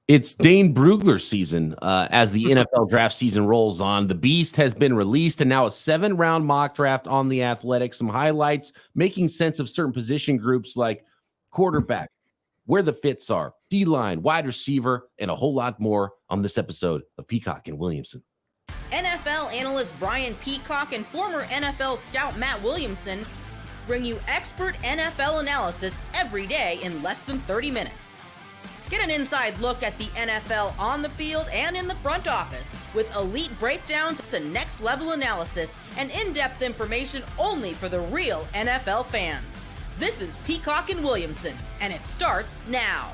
It's Dane Brugler season as the NFL draft season rolls on. The Beast has been released, and now a 7-round mock draft on The Athletic. Some highlights, making sense of certain position groups like quarterback, where the fits are, D-line, wide receiver, and a whole lot more on this episode of Peacock and Williamson. NFL analyst Brian Peacock and former NFL scout Matt Williamson bring you expert NFL analysis every day in less than 30 minutes. Get an inside look at the NFL on the field and in the front office with elite breakdowns to next-level analysis and in-depth information only for the real NFL fans. This is Peacock and Williamson, and it starts now.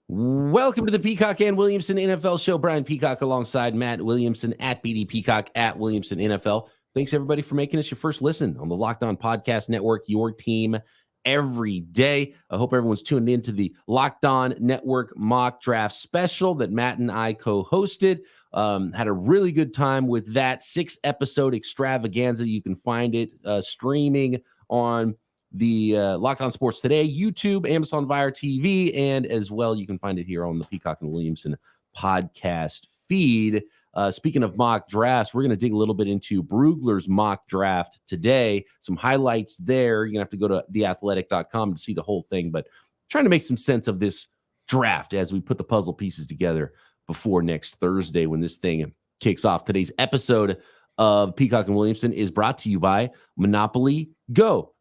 Welcome to the Peacock and Williamson NFL Show. Brian Peacock alongside Matt Williamson at BD Peacock at Williamson NFL. Thanks, everybody, for making us your first listen on the Locked On Podcast Network, your team every day. I hope everyone's tuned into the Locked On Network mock draft special that Matt and I co-hosted. Had a really good time with that 6-episode extravaganza. You can find it streaming on the Locked On Sports Today, YouTube, Amazon Fire TV, and as well, you can find it here on the Peacock and Williamson podcast feed. Speaking of mock drafts, we're going to dig a little bit into Brugler's mock draft today. Some highlights there. You're going to have to go to theathletic.com to see the whole thing, but trying to make some sense of this draft as we put the puzzle pieces together before next Thursday when this thing kicks off. Today's episode of Peacock and Williamson is brought to you by Monopoly Go.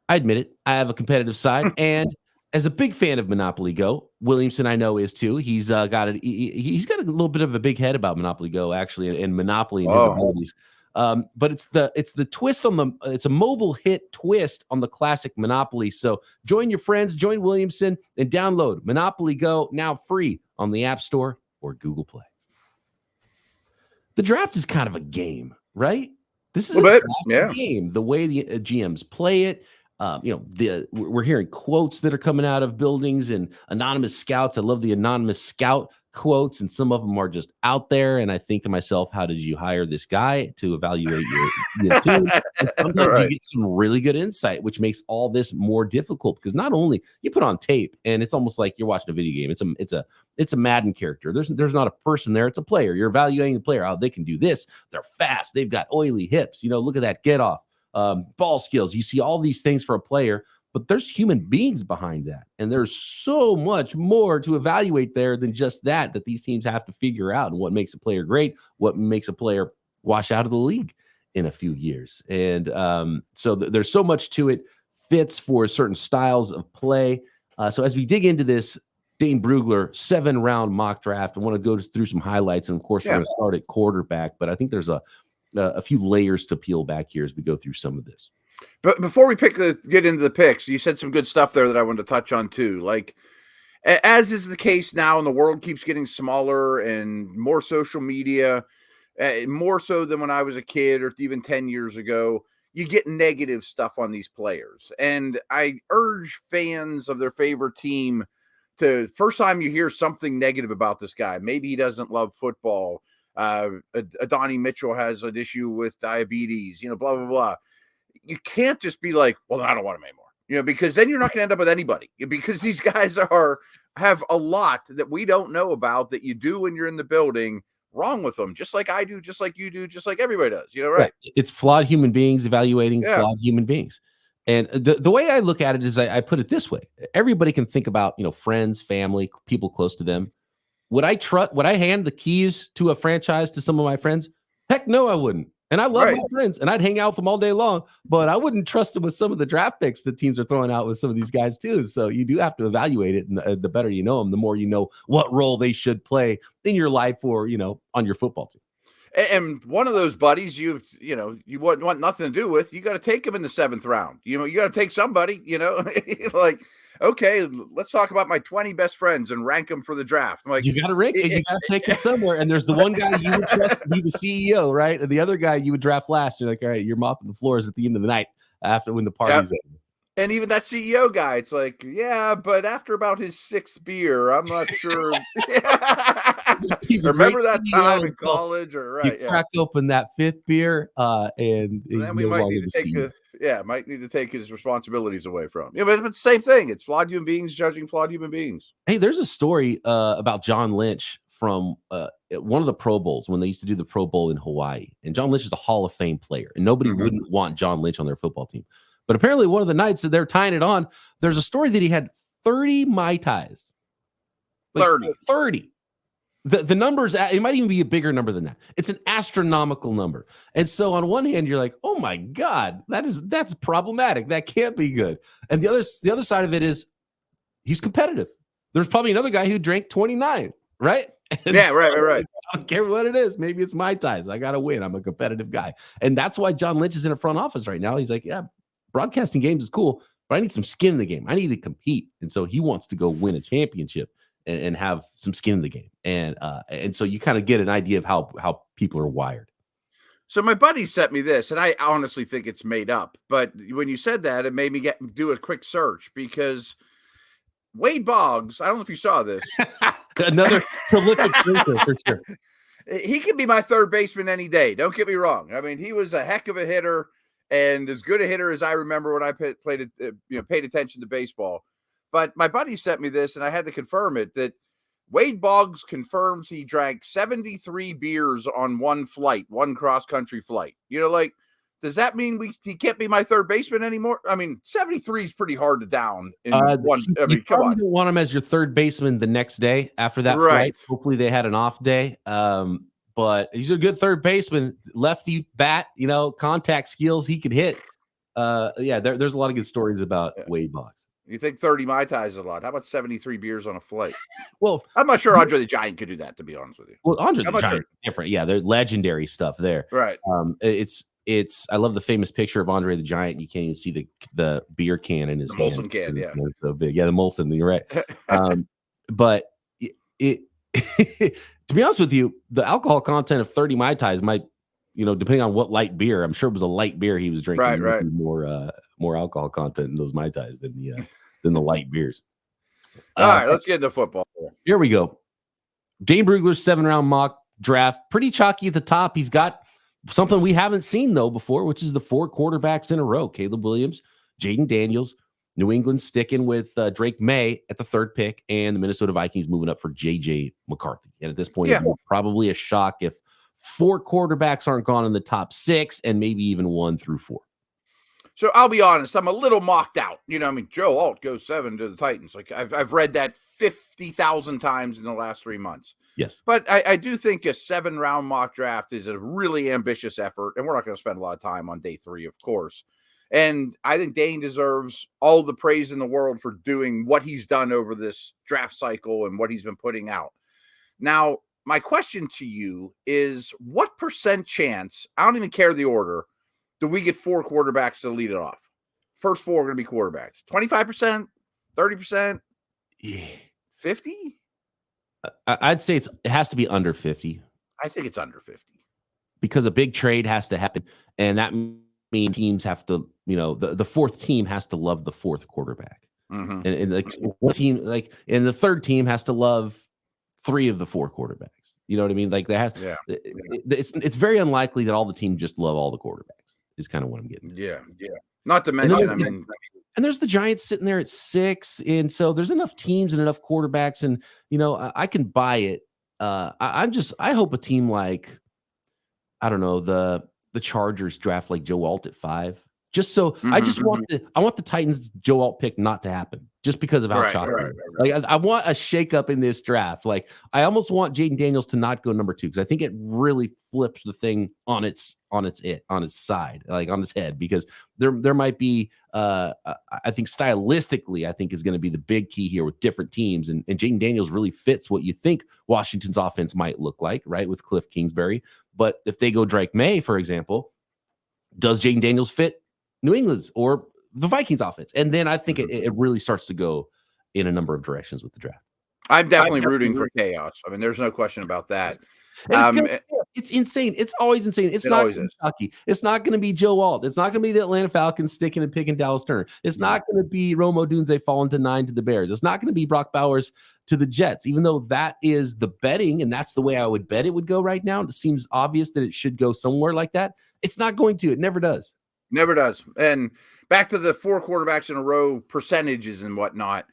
I admit it. I have a competitive side, and as a big fan of Monopoly Go, Williamson I know is too. He's got a little bit of a big head about Monopoly Go actually, and Monopoly and his abilities. But it's the twist on it's a mobile hit twist on the classic Monopoly. So join your friends, join Williamson, and download Monopoly Go now free on the App Store or Google Play. The draft is kind of a game, right? This is a game. The way the GMs play it. We're hearing quotes that are coming out of buildings and anonymous scouts. I love the anonymous scout quotes, and some of them are just out there. And I think to myself, how did you hire this guy to evaluate your team? And sometimes you get some really good insight, which makes all this more difficult because not only you put on tape, and it's almost like you're watching a video game. It's a Madden character. There's not a person there. It's a player. You're evaluating the player. Oh, they can do this. They're fast. They've got oily hips. Look at that get off. Ball skills. You see all these things for a player, but there's human beings behind that. And there's so much more to evaluate there than just that these teams have to figure out, and what makes a player great, what makes a player wash out of the league in a few years. And so there's so much to it, fits for certain styles of play. So as we dig into this Dane Brugler 7-round mock draft, I want to go through some highlights. And of course, we're going to start at quarterback, but I think there's a few layers to peel back here as we go through some of this. But before we get into the picks, you said some good stuff there that I wanted to touch on too. Like, as is the case now, and the world keeps getting smaller and more social media, more so than when I was a kid or even 10 years ago, you get negative stuff on these players. And I urge fans of their favorite team to, first time you hear something negative about this guy, maybe he doesn't love football, Adonai Mitchell has an issue with diabetes, blah, blah, blah. You can't just be like, well, I don't want him anymore, because then you're not going to end up with anybody, because these guys have a lot that we don't know about that you do when you're in the building wrong with them, just like I do, just like you do, just like everybody does, right? It's flawed human beings evaluating flawed human beings. And the way I look at it is I put it this way. Everybody can think about, friends, family, people close to them. Would I hand the keys to a franchise to some of my friends? Heck no, I wouldn't. And I love my friends, and I'd hang out with them all day long, but I wouldn't trust them with some of the draft picks that teams are throwing out with some of these guys too. So you do have to evaluate it, and the better you know them, the more you know what role they should play in your life or, on your football team. And one of those buddies you want nothing to do with, you got to take him in the 7th round. You got to take somebody, like, okay, let's talk about my 20 best friends and rank them for the draft. I'm like, you got to rank it. You got to take it somewhere. And there's the one guy you would trust to be the CEO, right? And the other guy you would draft last. You're like, all right, you're mopping the floors at the end of the night when the party's over. And even that CEO guy, it's like, yeah, but after about his 6th beer, I'm not sure. He's a Remember great that CEO time in until college, or you right? Yeah. crack open that 5th beer, and And he's then we no might longer need to the take CEO. might need to take his responsibilities away from him. Yeah, but it's the same thing. It's flawed human beings judging flawed human beings. Hey, there's a story about John Lynch from one of the Pro Bowls when they used to do the Pro Bowl in Hawaii. And John Lynch is a Hall of Fame player, and nobody wouldn't want John Lynch on their football team. But apparently, one of the nights that they're tying it on, there's a story that he had 30 Mai Tais. Like 30. The numbers, it might even be a bigger number than that. It's an astronomical number. And so on one hand, you're like, oh my God, that's problematic. That can't be good. And the other side of it is he's competitive. There's probably another guy who drank 29, right? And Yeah, right. I don't care what it is. Maybe it's Mai Tais. I got to win. I'm a competitive guy. And that's why John Lynch is in a front office right now. He's like, yeah, broadcasting games is cool, but I need some skin in the game. I need to compete. And so he wants to go win a championship and have some skin in the game. And so you kind of get an idea of how people are wired. So my buddy sent me this, and I honestly think it's made up. But when you said that, it made me do a quick search, because Wade Boggs, I don't know if you saw this. Another prolific drinker for sure. He could be my third baseman any day. Don't get me wrong. I mean, he was a heck of a hitter, and as good a hitter as I remember when I paid attention to baseball. But my buddy sent me this, and I had to confirm it, that Wade Boggs confirms he drank 73 beers on one cross-country flight. Like, does that mean he can't be my third baseman anymore? I mean, 73 is pretty hard to down in one. I mean, come on. You don't want him as your third baseman the next day after that flight. Hopefully they had an off day. But he's a good third baseman, lefty bat, contact skills, he could hit. There's a lot of good stories about Wade Boggs. You think 30 Mai Tais is a lot? How about 73 beers on a flight? Well, I'm not sure Andre the Giant could do that, to be honest with you. Well, Andre the Giant is different. Yeah, they're legendary stuff there. Right. I love the famous picture of Andre the Giant. You can't even see the beer can in his hand. Molson can, yeah. It's so big. Yeah, the Molson, you're right. But to be honest with you, the alcohol content of 30 Mai Tais might, depending on what light beer, I'm sure it was a light beer he was drinking. Right. More alcohol content in those Mai Tais than the light beers. All right, let's get into football. Here we go. Dane Brugler's 7-round mock draft, pretty chalky at the top. He's got something we haven't seen though before, which is the 4 quarterbacks in a row: Caleb Williams, Jaden Daniels, New England sticking with Drake May at the 3rd pick, and the Minnesota Vikings moving up for JJ McCarthy. And at this point, it's probably a shock if 4 quarterbacks aren't gone in the top 6, and maybe even 1 through 4. So I'll be honest, I'm a little mocked out. Joe Alt goes 7 to the Titans. Like I've read that 50,000 times in the last 3 months. Yes. But I do think a 7-round mock draft is a really ambitious effort, and we're not going to spend a lot of time on day 3, of course. And I think Dane deserves all the praise in the world for doing what he's done over this draft cycle and what he's been putting out. Now, my question to you is, what % chance, I don't even care the order, do we get 4 quarterbacks to lead it off? First 4 are going to be quarterbacks. 25%, 30%, 50? I'd say it has to be under 50. I think it's under 50. Because a big trade has to happen, and that means teams have to, the 4th team has to love the 4th quarterback. Mm-hmm. And like one team, and the 3rd team has to love 3 of the 4 quarterbacks. You know what I mean? Like it's very unlikely that all the teams just love all the quarterbacks. Is kind of what I'm getting. Yeah. Not to mention, and there's the Giants sitting there at 6, and so there's enough teams and enough quarterbacks, and I can buy it. I hope a team like, I don't know, the Chargers draft like Joe Alt at 5. Just so I want the Titans Joe Alt pick not to happen, just because of how choppy. Right. Like I want a shakeup in this draft. Like I almost want Jaden Daniels to not go number 2, because I think it really flips the thing on its side, like on its head, because there might be I think stylistically, I think is going to be the big key here with different teams, and Jaden Daniels really fits what you think Washington's offense might look like, right, with Cliff Kingsbury. But if they go Drake May, for example, does Jaden Daniels fit New England's or the Vikings offense? And then I think it really starts to go in a number of directions with the draft. I'm definitely rooting for chaos. I mean, there's no question about that. It's insane. It's always insane. It's It not always gonna is. be Chucky. It's not going to be Joe Alt. It's not going to be the Atlanta Falcons sticking and picking Dallas Turner. It's No. not going to be Romo Dunze falling to 9 to the Bears. It's not going to be Brock Bowers to the Jets, even though that is the betting and that's the way I would bet it would go right now. It seems obvious that it should go somewhere like that. It's not going to. It never does. Never does. And back to the 4 quarterbacks in a row percentages and whatnot.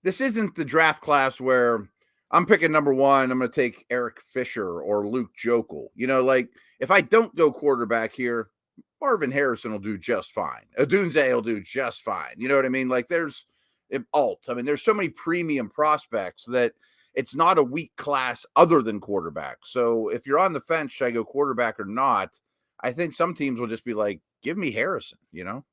This isn't the draft class where I'm picking number 1. I'm going to take Eric Fisher or Luke Jokel. You know, like if I don't go quarterback here, Marvin Harrison will do just fine. Odunze will do just fine. You know what I mean? Like there's Alt. I mean, there's so many premium prospects that it's not a weak class other than quarterback. So if you're on the fence, should I go quarterback or not? I think some teams will just be like, give me Harrison, you know?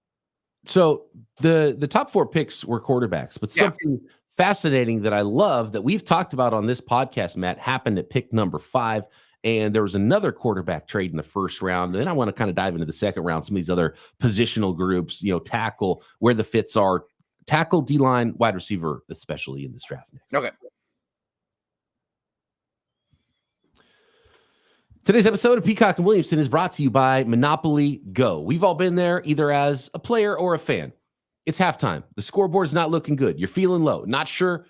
So the top 4 picks were quarterbacks, but something fascinating that I love that we've talked about on this podcast, Matt, happened at pick number 5. And there was another quarterback trade in the first round. And then I want to kind of dive into the second round, some of these other positional groups, you know, tackle, where the fits are, tackle, D-line, wide receiver, especially in this draft. Okay. Today's episode of Peacock and Williamson is brought to you by Monopoly Go. We've all been there either as a player or a fan. It's halftime. The scoreboard's not looking good. You're feeling low. Not sure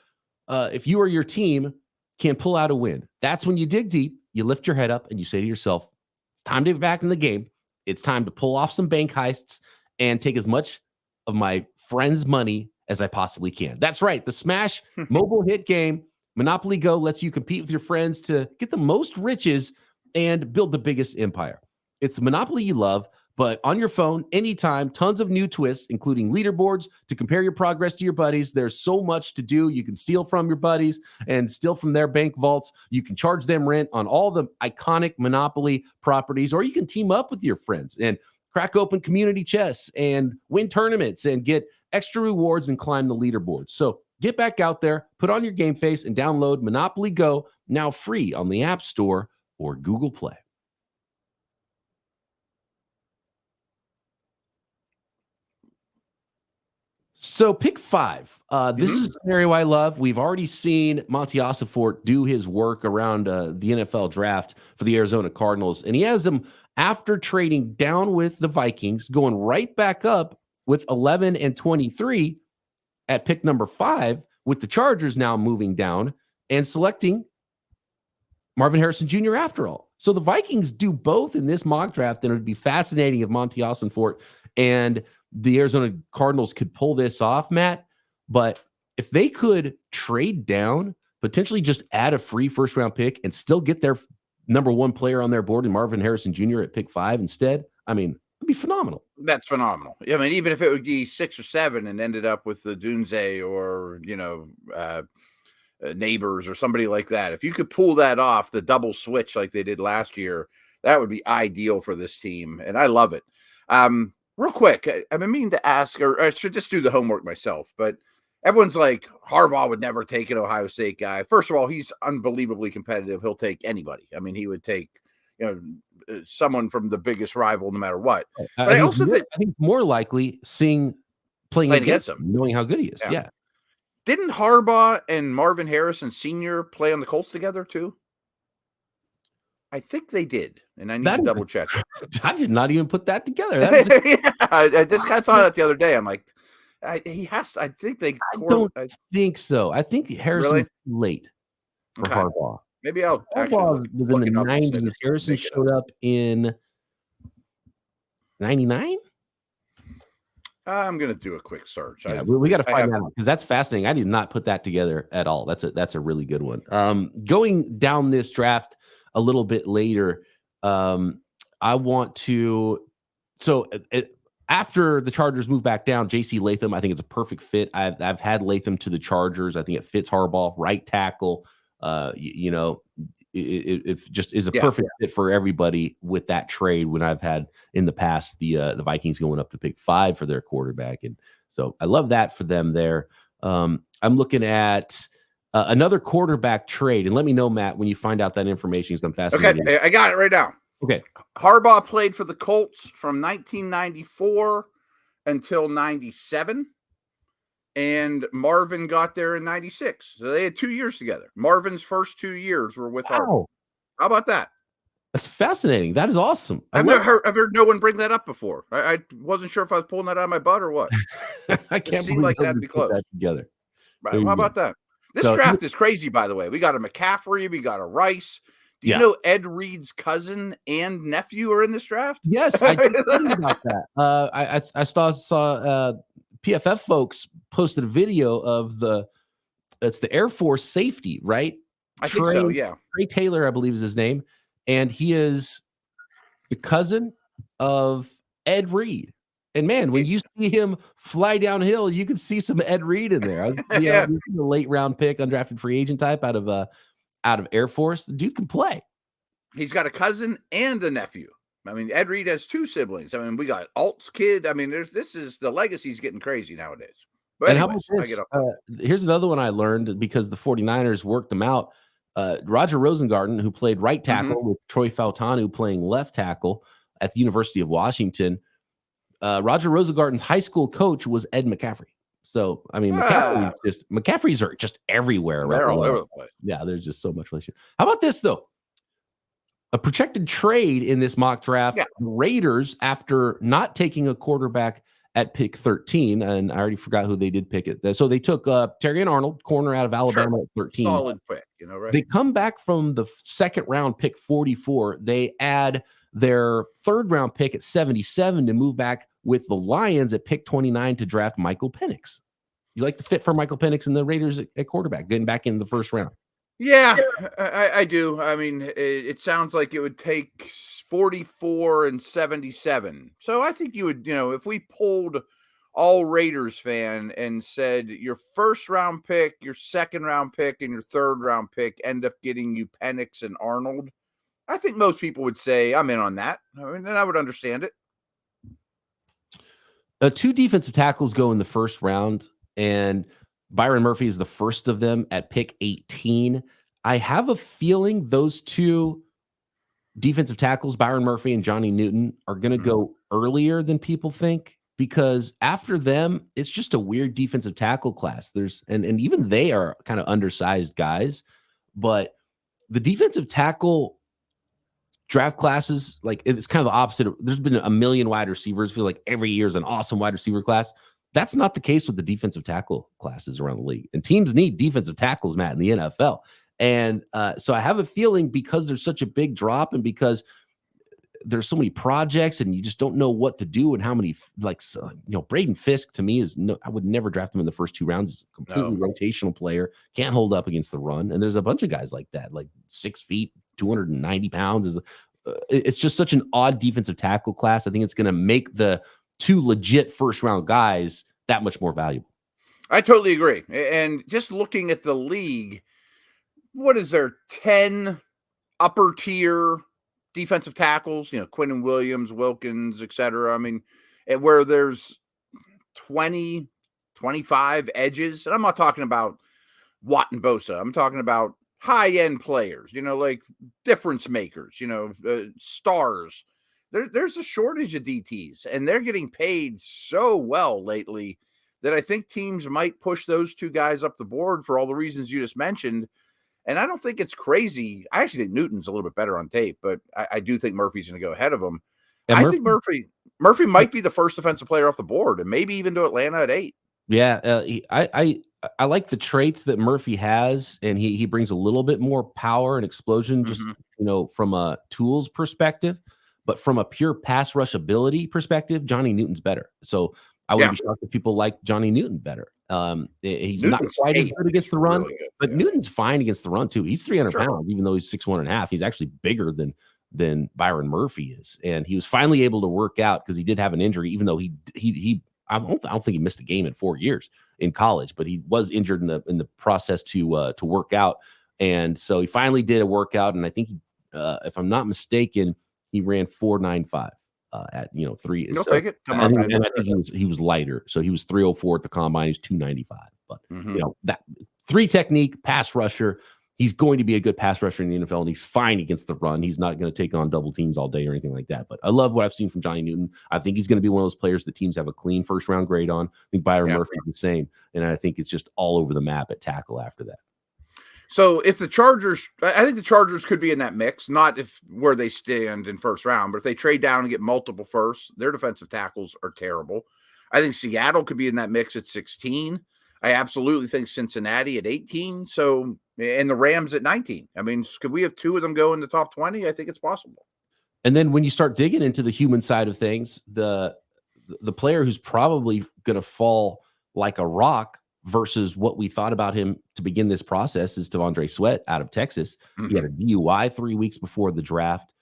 if you or your team can pull out a win. That's when you dig deep, you lift your head up, and you say to yourself, it's time to get back in the game. It's time to pull off some bank heists and take as much of my friends' money as I possibly can. That's right. The Smash mobile hit game, Monopoly Go, lets you compete with your friends to get the most riches and build the biggest empire. It's the Monopoly you love, but on your phone, anytime, tons of new twists, including leaderboards to compare your progress to your buddies. There's so much to do. You can steal from your buddies and steal from their bank vaults. You can charge them rent on all the iconic Monopoly properties, or you can team up with your friends and crack open community chests and win tournaments and get extra rewards and climb the leaderboards. So get back out there, put on your game face, and download Monopoly Go, now free on the App Store or Google Play. So pick 5. This is a scenario I love. We've already seen Monty Ossenfort do his work around the NFL draft for the Arizona Cardinals, and he has them after trading down with the Vikings, going right back up with 11 and 23 at pick number 5, with the Chargers now moving down and selecting Marvin Harrison Jr. after all. So the Vikings do both in this mock draft, and it would be fascinating if Monty Ossenfort and the Arizona Cardinals could pull this off, Matt. But if they could trade down, potentially just add a free first-round pick and still get their number 1 player on their board and Marvin Harrison Jr. at pick 5 instead, I mean, it'd be phenomenal. That's phenomenal. I mean, even if it would be 6 or 7 and ended up with the Dunze or, you know, Neighbors or somebody like that. If you could pull that off, the double switch like they did last year, that would be ideal for this team. And I love it. Real quick, I've been meaning to ask, or I should just do the homework myself, but everyone's like, Harbaugh would never take an Ohio State guy. First of all, he's unbelievably competitive. He'll take anybody. I mean, he would take, you know, someone from the biggest rival no matter what. But I also think more likely playing against him, knowing how good he is. Yeah. Didn't Harbaugh and Marvin Harrison Sr. play on the Colts together too? I think they did, and I need to double check. I did not even put that together. I just kind of thought of that the other day. I'm like, he has to. I think they. I don't think so. I think Harrison late for Harbaugh. Maybe I'll. Harbaugh was in the 90s. Harrison showed up in 99. I'm gonna do a quick search. Yeah, we got to find that out because that's fascinating. I did not put that together at all. That's a really good one. Going down this draft a little bit later, I want to. So after the Chargers move back down, J.C. Latham, I think it's a perfect fit. I've had Latham to the Chargers. I think it fits Harbaugh, right tackle. It just is a perfect fit for everybody with that trade. When I've had in the past the Vikings going up to pick 5 for their quarterback, and so I love that for them there. I'm looking at another quarterback trade, and let me know, Matt, when you find out that information, because I'm fascinated. Okay, I got it right now. Okay, Harbaugh played for the Colts from 1994 until 97. And Marvin got there in 96. So they had 2 years together. Marvin's first 2 years were with Harbaugh. How about that? That's fascinating. That is awesome. I've heard no one bring that up before. I wasn't sure if I was pulling that out of my butt or what. I can't seemed believe like it had to be put close. that together. Right. How about that? This draft is crazy, by the way. We got a McCaffrey, we got a Rice. Do you know Ed Reed's cousin and nephew are in this draft? Yes, I did think about that. I saw PFF folks posted a video of the Air Force safety, right? I think so, yeah. Trey Taylor, I believe is his name, and he is the cousin of Ed Reed. And man, when you see him fly downhill, you can see some Ed Reed in there. Yeah. This is a late round pick, undrafted free agent type out of Air Force. The dude can play. He's got a cousin and a nephew. I mean, Ed Reed has two siblings. I mean, we got Alt's kid. I mean, this is the legacy's getting crazy nowadays. But anyways, and how about this? Here's another one I learned because the 49ers worked them out. Roger Rosengarten, who played right tackle with Troy Fautanu playing left tackle at the University of Washington. Roger Rosengarten's high school coach was Ed McCaffrey. So, I mean, McCaffreys are just everywhere. They're all over the place. Yeah, there's just so much relationship. How about this, though? A projected trade in this mock draft, the Raiders, after not taking a quarterback at pick 13, and I already forgot who they did pick it. So they took Terrion Arnold, corner out of Alabama at 13. Solid pick, right? They come back from the second round pick 44. They add their third round pick at 77 to move back with the Lions at pick 29 to draft Michael Penix. You like the fit for Michael Penix and the Raiders at quarterback, getting back in the first round? Yeah, I do. I mean, it sounds like it would take 44 and 77. So I think you would, if we pulled all Raiders fan and said your first round pick, your second round pick, and your third round pick end up getting you Penix and Arnold, I think most people would say, I'm in on that. I mean, and I would understand it. 2 defensive tackles go in the first round, and Byron Murphy is the first of them at pick 18. I have a feeling those 2 defensive tackles, Byron Murphy and Johnny Newton, are going to go earlier than people think, because after them, it's just a weird defensive tackle class. And even they are kind of undersized guys, but the defensive tackle draft classes, like, it's kind of the opposite. There's been a million wide receivers. Feel like every year is an awesome wide receiver class. That's not the case with the defensive tackle classes around the league. And teams need defensive tackles, Matt, in the NFL. And so I have a feeling, because there's such a big drop and because there's so many projects and you just don't know what to do and how many, Braden Fisk to me is I would never draft him in the first 2 rounds. He's a completely rotational player, can't hold up against the run. And there's a bunch of guys like that, like 6 feet, 290 pounds. It's just such an odd defensive tackle class. I think it's going to make the 2 legit first round guys that much more valuable. I totally agree. And just looking at the league, what is there? 10 upper tier defensive tackles, Quinnen Williams, Wilkins, etc. I mean, where there's 20, 25 edges. And I'm not talking about Watt and Bosa. I'm talking about high-end players, like difference makers, stars. There's a shortage of DTs, and they're getting paid so well lately that I think teams might push those 2 guys up the board for all the reasons you just mentioned. And I don't think it's crazy. I actually think Newton's a little bit better on tape, but I do think Murphy's going to go ahead of him. And I think Murphy might be the first defensive player off the board, and maybe even to Atlanta at 8. Yeah, I like the traits that Murphy has, and he brings a little bit more power and explosion, just from a tools perspective. But from a pure pass rush ability perspective, Johnny Newton's better. So I would be shocked if people like Johnny Newton better. He's Newton's not quite as good against the run, really but Newton's fine against the run too. He's 300 pounds, even though he's 6'1.5". He's actually bigger than Byron Murphy is, and he was finally able to work out because he did have an injury. Even though he I don't think he missed a game in 4 years in college, but he was injured in the process to work out, and so he finally did a workout. And I think if I'm not mistaken, he ran 4.95 at 3. You'll so, take it. And I think he was lighter, so he was 304 at the combine. He's 295, but that 3 technique pass rusher. He's going to be a good pass rusher in the NFL, and he's fine against the run. He's not going to take on double teams all day or anything like that. But I love what I've seen from Johnny Newton. I think he's going to be one of those players that teams have a clean first round grade on. I think Byron Murphy is the same, and I think it's just all over the map at tackle after that. So if the Chargers, I think the Chargers could be in that mix, not if where they stand in first round, but if they trade down and get multiple firsts, their defensive tackles are terrible. I think Seattle could be in that mix at 16. I absolutely think Cincinnati at 18. So, and the Rams at 19. I mean, could we have two of them go in the top 20? I think it's possible. And then when you start digging into the human side of things, the player who's probably going to fall like a rock versus what we thought about him to begin this process is Devondre Sweat out of Texas. Mm-hmm. He had a DUI 3 weeks before the draft.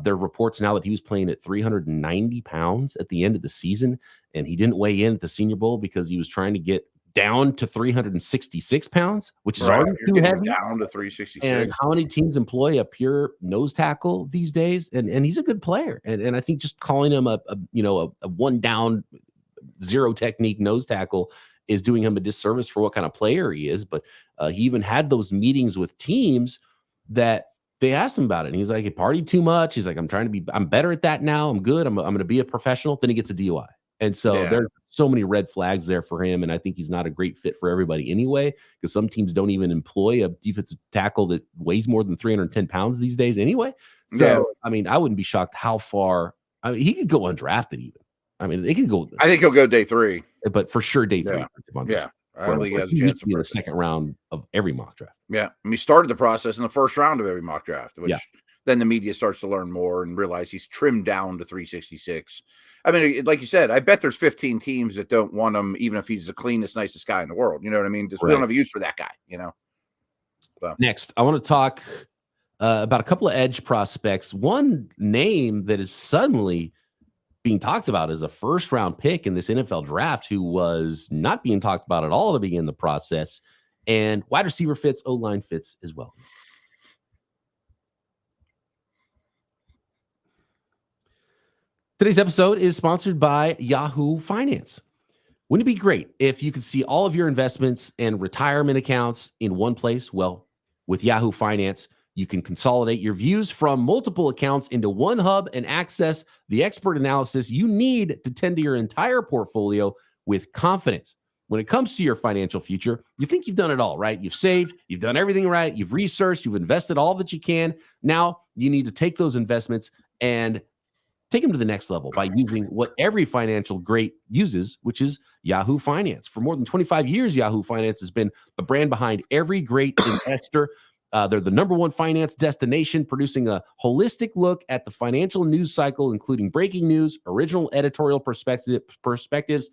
There are reports now that he was playing at 390 pounds at the end of the season, and he didn't weigh in at the Senior Bowl because he was trying to get down to 366 pounds, which is already too heavy. Down to 366. And how many teams employ a pure nose tackle these days? And he's a good player. And I think just calling him a one down, zero technique nose tackle is doing him a disservice for what kind of player he is. But he even had those meetings with teams that they asked him about it. And he's like, he partied too much. He's like, I'm better at that now. I'm good. I'm going to be a professional. Then he gets a DUI. And so there's so many red flags there for him. And I think he's not a great fit for everybody anyway, because some teams don't even employ a defensive tackle that weighs more than 310 pounds these days anyway. So, I mean, I wouldn't be shocked how far. I mean, he could go undrafted even. I mean, they could go. I think he'll go day 3. But for sure, day 3. Yeah. I don't think he has a chance to be in the second round of every mock draft. Yeah. And he started the process in the first round of every mock draft, which then the media starts to learn more and realize he's trimmed down to 366. I mean, like you said, I bet there's 15 teams that don't want him, even if he's the cleanest, nicest guy in the world. You know what I mean? Just we don't have a use for that guy, you know? So. Next, I want to talk about a couple of edge prospects. One name that is suddenly being talked about as a first-round pick in this NFL draft who was not being talked about at all to begin the process. And wide receiver fits, O-line fits as well. Today's episode is sponsored by Yahoo Finance. Wouldn't it be great if you could see all of your investments and retirement accounts in one place? Well, with Yahoo Finance, you can consolidate your views from multiple accounts into one hub and access the expert analysis you need to tend to your entire portfolio with confidence. When it comes to your financial future, you think you've done it all, right? You've saved, you've done everything right, you've researched, you've invested all that you can. Now you need to take those investments and take them to the next level by using what every financial great uses, which is Yahoo Finance. For more than 25 years, Yahoo Finance has been the brand behind every great investor. They're the number one finance destination, producing a holistic look at the financial news cycle, including breaking news, original editorial perspectives,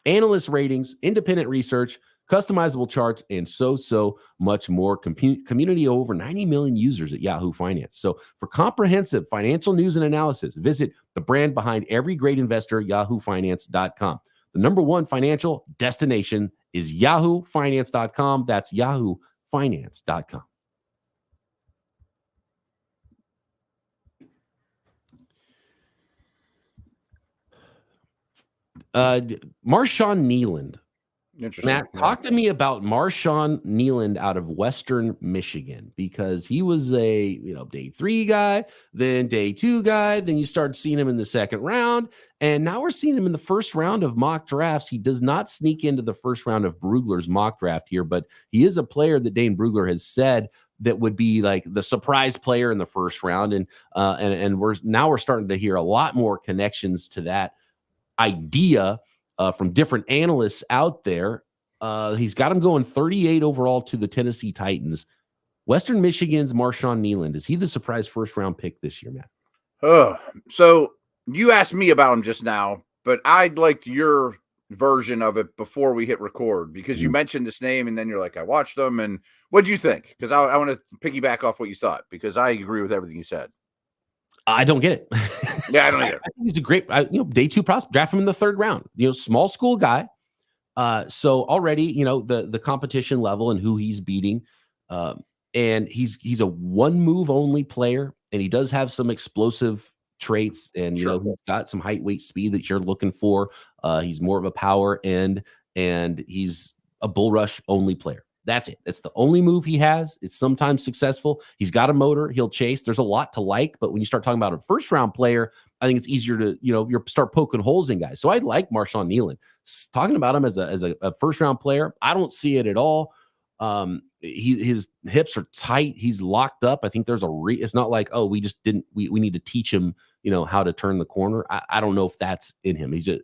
analyst ratings, independent research, customizable charts, and so much more. Community of over 90 million users at Yahoo Finance. So for comprehensive financial news and analysis, visit the brand behind every great investor, yahoofinance.com. The number one financial destination is yahoofinance.com. That's yahoofinance.com. Marshawn Kneeland. Matt, talk to me about Marshawn Kneeland out of Western Michigan, because he was a day 3 guy, then day 2 guy, then you start seeing him in the second round, and now we're seeing him in the first round of mock drafts. He does not sneak into the first round of Brugler's mock draft here, but he is a player that Dane Brugler has said that would be like the surprise player in the first round, and we're starting to hear a lot more connections to that idea from different analysts out there. He's got him going 38 overall to the Tennessee Titans. Western Michigan's Marshawn Kneeland, is he the surprise first-round pick this year, Matt? So you asked me about him just now, but I'd like your version of it before we hit record, because you mentioned this name, and then you're like, I watched them, and what'd you think? Because I want to piggyback off what you thought, because I agree with everything you said. I don't get it. Yeah, I don't either. I think he's a great, day 2 prospect. Draft him in the 3rd round. Small school guy. So already, the competition level and who he's beating. And he's a one move only player, and he does have some explosive traits, and he's got some height, weight, speed that you're looking for. He's more of a power end, and he's a bull rush only player. That's it. That's the only move he has. It's sometimes successful. He's got a motor. He'll chase. There's a lot to like, but when you start talking about a first-round player, I think it's easier to, you start poking holes in guys. So I like Marshawn Kneeland. Talking about him as a first-round player, I don't see it at all. His hips are tight. He's locked up. I think there's it's not like, oh, we need to teach him, how to turn the corner. I don't know if that's in him. He's just,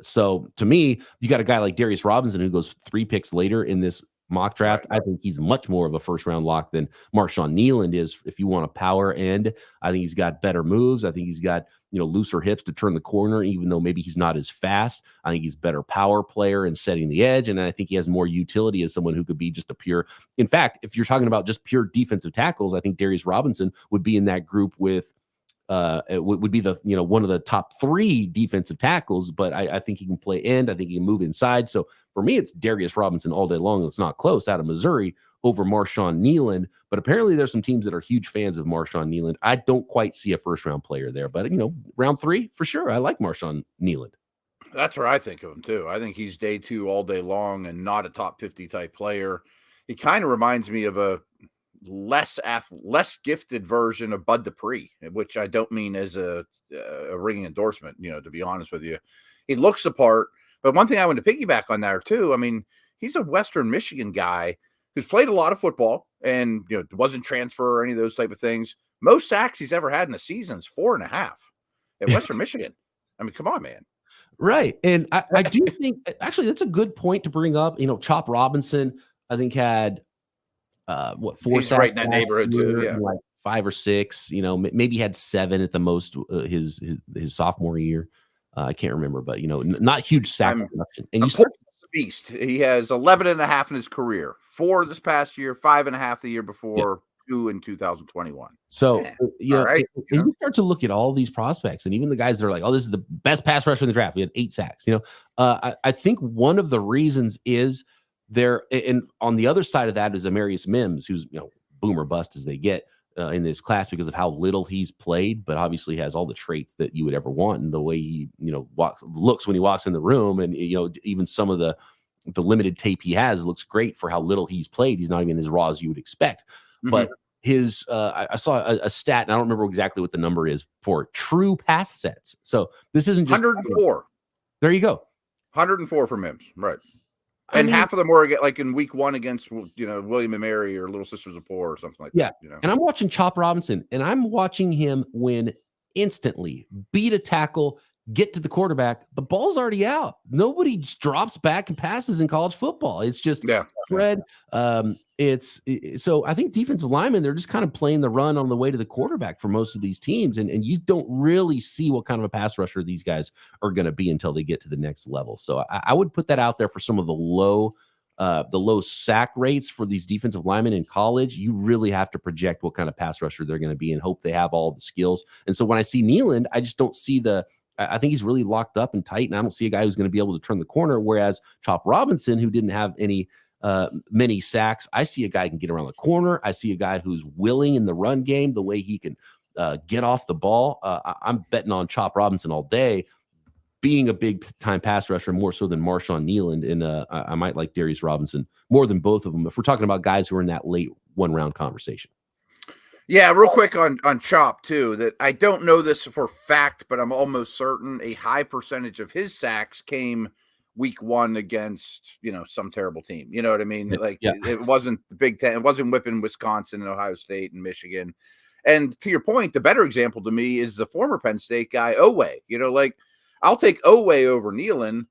so to me, you got a guy like Darius Robinson who goes 3 picks later in this mock draft. Right. I think he's much more of a first round lock than Marshawn Kneeland is. If you want a power end, I think he's got better moves. I think he's got, looser hips to turn the corner, even though maybe he's not as fast. I think he's better power player and setting the edge. And I think he has more utility as someone who could be just a pure, in fact, if you're talking about just pure defensive tackles, I think Darius Robinson would be in that group with, it would be the one of the top 3 defensive tackles, but I think he can play end. I think he can move inside. So for me, it's Darius Robinson all day long. It's not close out of Missouri over Marshawn Kneeland, but apparently there's some teams that are huge fans of Marshawn Kneeland. I don't quite see a first round player there, but round 3 for sure. I like Marshawn Kneeland. That's where I think of him too. I think he's day 2 all day long and not a top 50 type player. He kind of reminds me of a less gifted version of Bud Dupree, which I don't mean as a ringing endorsement, to be honest with you. He looks the part, but one thing I want to piggyback on there too, I mean, he's a Western Michigan guy who's played a lot of football and, wasn't transfer or any of those type of things. Most sacks he's ever had in a season is 4.5 at Western Michigan. I mean, come on, man. Right. And I do think, actually, that's a good point to bring up. Chop Robinson, I think, had 4 He's sacks right in that neighborhood too, yeah. Like 5 or 6, maybe he had 7 at the most his sophomore year. I can't remember, but not huge sack production. And you start beast. He has 11.5 in his career, 4 this past year, 5.5 the year before, 2 in 2021. So right. You start to look at all these prospects, and even the guys that are like, oh, this is the best pass rusher in the draft. We had 8 sacks. I think one of the reasons is there, and on the other side of that is Amarius Mims, who's boomer bust as they get in this class because of how little he's played, but obviously has all the traits that you would ever want, and the way he looks when he walks in the room, and even some of the limited tape he has looks great for how little he's played. He's not even as raw as you would expect. Mm-hmm. But his I saw a stat, and I don't remember exactly what the number is for true pass sets. So this isn't just 104. There you go. 104 for Mims, right? And half of them were like in week 1 against William and Mary or Little Sisters of Poor or something like that. And I'm watching Chop Robinson, and I'm watching him win instantly, beat a tackle, get to the quarterback. The ball's already out. Nobody drops back and passes in college football. It's just spread. So I think defensive linemen, they're just kind of playing the run on the way to the quarterback for most of these teams. And you don't really see what kind of a pass rusher these guys are going to be until they get to the next level. So I would put that out there for some of the low sack rates for these defensive linemen in college. You really have to project what kind of pass rusher they're going to be and hope they have all the skills. And so when I see Kneeland, I just don't see I think he's really locked up and tight, and I don't see a guy who's going to be able to turn the corner. Whereas Chop Robinson, who didn't have many sacks, I see a guy who can get around the corner. I see a guy who's willing in the run game, the way he can get off the ball. I'm betting on Chop Robinson all day, being a big-time pass rusher more so than Marshawn Kneeland, and I might like Darius Robinson more than both of them if we're talking about guys who are in that late one-round conversation. Yeah, real quick on Chop, too, that I don't know this for fact, but I'm almost certain a high percentage of his sacks came week 1 against, some terrible team. You know what I mean? It wasn't the Big Ten. It wasn't whipping Wisconsin and Ohio State and Michigan. And to your point, the better example to me is the former Penn State guy, Owe. I'll take Owe over Kneeland,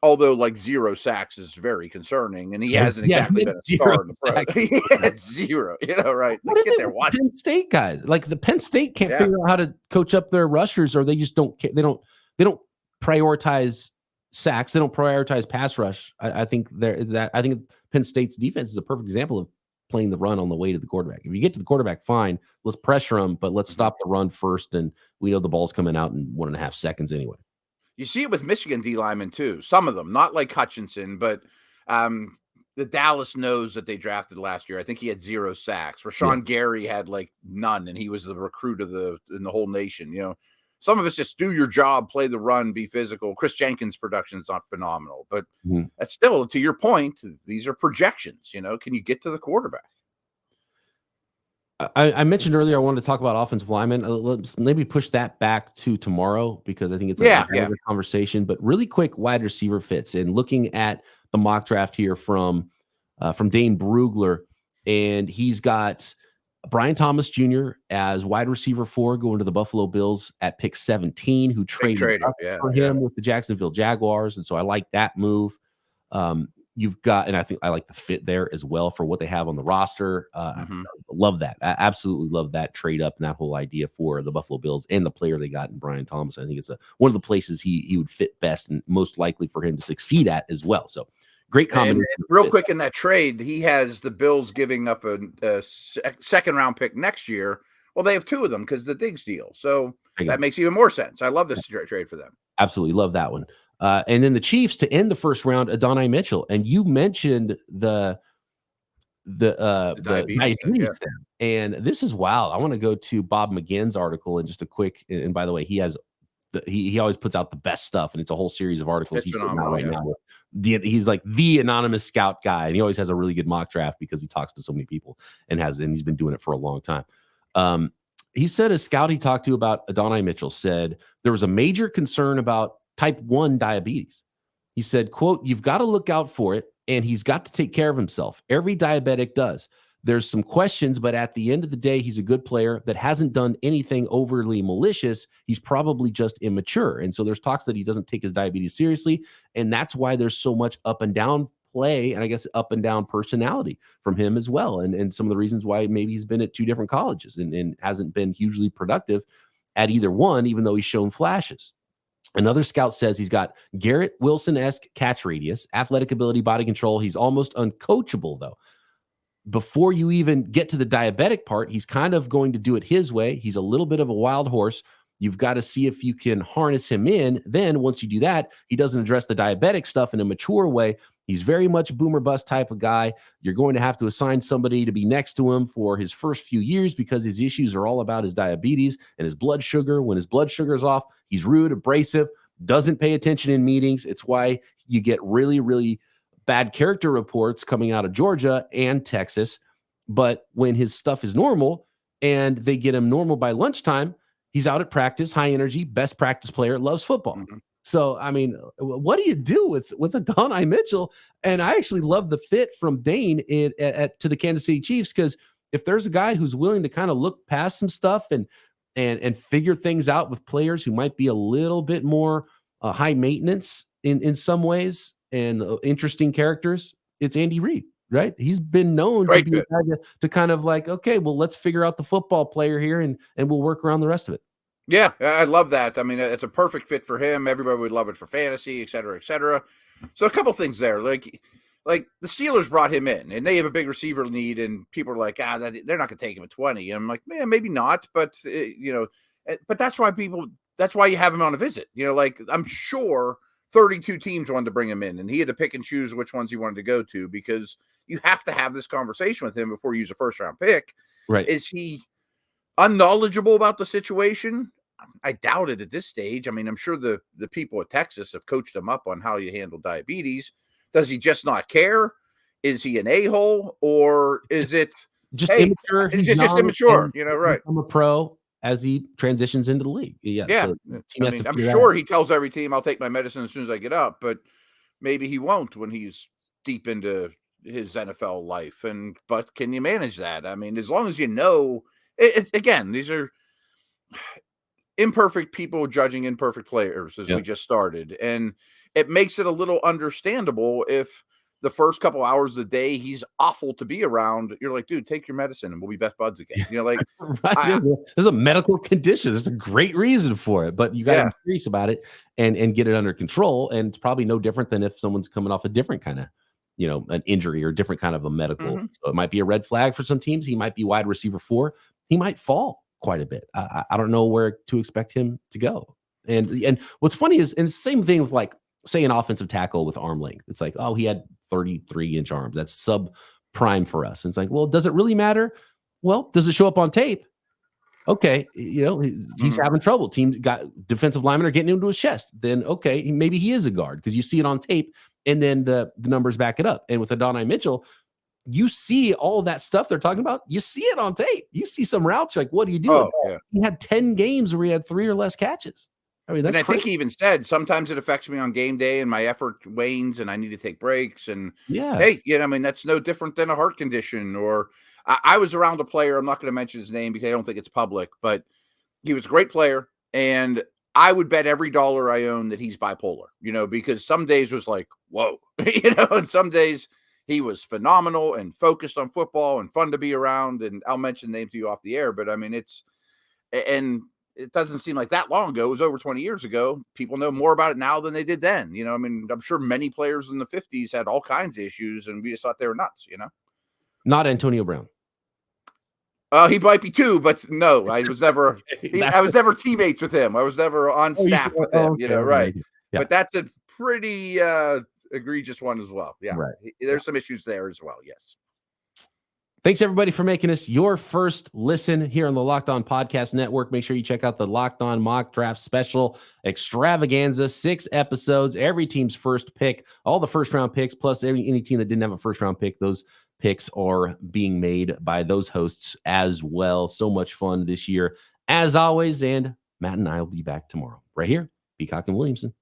although 0 sacks is very concerning, and he hasn't exactly been a star in the pro. He had 0, right? What is it with Penn State guys? The Penn State can't figure out how to coach up their rushers, or they just don't. They don't prioritize sacks. They don't prioritize pass rush. I think Penn State's defense is a perfect example of playing the run on the way to the quarterback. If you get to the quarterback, fine. Let's pressure them, but let's stop the run first, and we know the ball's coming out in 1.5 seconds anyway. You see it with Michigan D linemen too. Some of them, not like Hutchinson, but the Dallas knows that they drafted last year. I think he had 0 sacks. Rashawn Gary had none, and he was the recruit in the whole nation. Some of us just do your job, play the run, be physical. Chris Jenkins' production is not phenomenal, but that's still, to your point, these are projections. Can you get to the quarterback? I mentioned earlier I wanted to talk about offensive linemen. Let's maybe push that back to tomorrow because I think it's a conversation. But really quick, wide receiver fits, and looking at the mock draft here from from Dane Brugler, and he's got Brian Thomas Jr. as wide receiver 4 going to the Buffalo Bills at pick 17, who traded up for him with the Jacksonville Jaguars. And so I like that move. You've got, and I think I like the fit there as well for what they have on the roster. I love that. I absolutely love that trade up and that whole idea for the Buffalo Bills and the player they got in Brian Thomas. I think it's one of the places he would fit best and most likely for him to succeed at as well. So great combination. And real quick in that trade, he has the Bills giving up a second round pick next year. Well, they have 2 of them because the Diggs deal. So that makes even more sense. I love this trade for them. Absolutely love that one. And then the Chiefs to end the first round, Adonai Mitchell. And you mentioned the diabetes there. And this is wild. I want to go to Bob McGinn's article and just a quick, and by the way, he has he always puts out the best stuff, and it's a whole series of articles he's putting out right now. He's like the anonymous scout guy, and he always has a really good mock draft because he talks to so many people and he's been doing it for a long time. He said a scout he talked to about Adonai Mitchell said there was a major concern about type 1 diabetes. He said, quote, "You've got to look out for it, and he's got to take care of himself. Every diabetic does. There's some questions, but at the end of the day, he's a good player that hasn't done anything overly malicious. He's probably just immature." And so there's talks that he doesn't take his diabetes seriously. And that's why there's so much up and down play, and I guess up and down personality from him as well. And some of the reasons why maybe he's been at 2 different colleges and hasn't been hugely productive at either one, even though he's shown flashes. Another scout says he's got Garrett Wilson-esque catch radius, athletic ability, body control. He's almost uncoachable, though. Before you even get to the diabetic part, he's kind of going to do it his way. He's a little bit of a wild horse. You've got to see if you can harness him in. Then once you do that, he doesn't address the diabetic stuff in a mature way. He's very much boomer bust type of guy. You're going to have to assign somebody to be next to him for his first few years because his issues are all about his diabetes and his blood sugar. When his blood sugar is off, he's rude, abrasive, doesn't pay attention in meetings. It's why you get really, really bad character reports coming out of Georgia and Texas. But when his stuff is normal and they get him normal by lunchtime, he's out at practice, high energy, best practice player, loves football. So, I mean, what do you do with Adonai Mitchell? And I actually love the fit from Dane to the Kansas City Chiefs, because if there's a guy who's willing to kind of look past some stuff and figure things out with players who might be a little bit more high maintenance in some ways and interesting characters, it's Andy Reid, right? He's been known to be a guy to kind of like, okay, well, let's figure out the football player here and we'll work around the rest of it. Yeah, I love that. I mean, it's a perfect fit for him. Everybody would love it for fantasy, et cetera, et cetera. So a couple things there. Like the Steelers brought him in, and they have a big receiver need, and people are like, they're not going to take him at 20. And I'm like, man, maybe not, but but that's why you have him on a visit. Like I'm sure 32 teams wanted to bring him in, and he had to pick and choose which ones he wanted to go to, because you have to have this conversation with him before you use a first round pick. Right? Is he unknowledgeable about the situation? I doubt it at this stage. I mean, I'm sure the people at Texas have coached him up on how you handle diabetes. Does he just not care? Is he an a-hole, or is it just immature? It's just immature, right? I'm a pro as he transitions into the league. Yeah. So I mean, I'm sure he tells every team, I'll take my medicine as soon as I get up, but maybe he won't when he's deep into his NFL life. But can you manage that? I mean, as long as again, these are imperfect people judging imperfect players, as we just started. And it makes it a little understandable if the first couple hours of the day he's awful to be around. You're like, dude, take your medicine and we'll be best buds again. Like right. There's a medical condition. There's a great reason for it, but you got to be serious about it and get it under control. And it's probably no different than if someone's coming off a different kind of, an injury or different kind of a medical. So it might be a red flag for some teams. He might be wide receiver 4. He might fall quite a bit. I don't know where to expect him to go. And what's funny is, and it's the same thing with, like, say, an offensive tackle with arm length. It's like, oh, he had 33-inch arms. That's sub-prime for us. And it's like, well, does it really matter? Well, does it show up on tape? Okay, he's having trouble. Teams got defensive linemen are getting into his chest. Then, okay, maybe he is a guard because you see it on tape, and then the numbers back it up. And with Adonai Mitchell, you see all of that stuff they're talking about. You see it on tape. You see some routes. You're like, what do you do? He had 10 games where he had 3 or less catches. I mean, And that's I think crazy. he even said, sometimes it affects me on game day and my effort wanes and I need to take breaks. And Yeah. hey, I mean, that's no different than a heart condition. Or I was around a player, I'm not going to mention his name because I don't think it's public, but he was a great player. And I would bet every dollar I own that he's bipolar, because some days was like, whoa, and some days he was phenomenal and focused on football and fun to be around. And I'll mention names to you off the air, but I mean, and it doesn't seem like that long ago. It was over 20 years ago. People know more about it now than they did then. I mean, I'm sure many players in the 50s had all kinds of issues and we just thought they were nuts, Not Antonio Brown. He might be too, but no, I was never, I was never teammates with him. I was never on staff with him, okay, right. Yeah. But that's a pretty egregious one as well. Yeah. Right. There's some issues there as well. Yes. Thanks, everybody, for making us your first listen here on the Locked On Podcast Network. Make sure you check out the Locked On Mock Draft Special Extravaganza, 6 episodes, every team's first pick, all the first-round picks, plus any team that didn't have a first-round pick. Those picks are being made by those hosts as well. So much fun this year, as always, and Matt and I will be back tomorrow right here, Peacock and Williamson.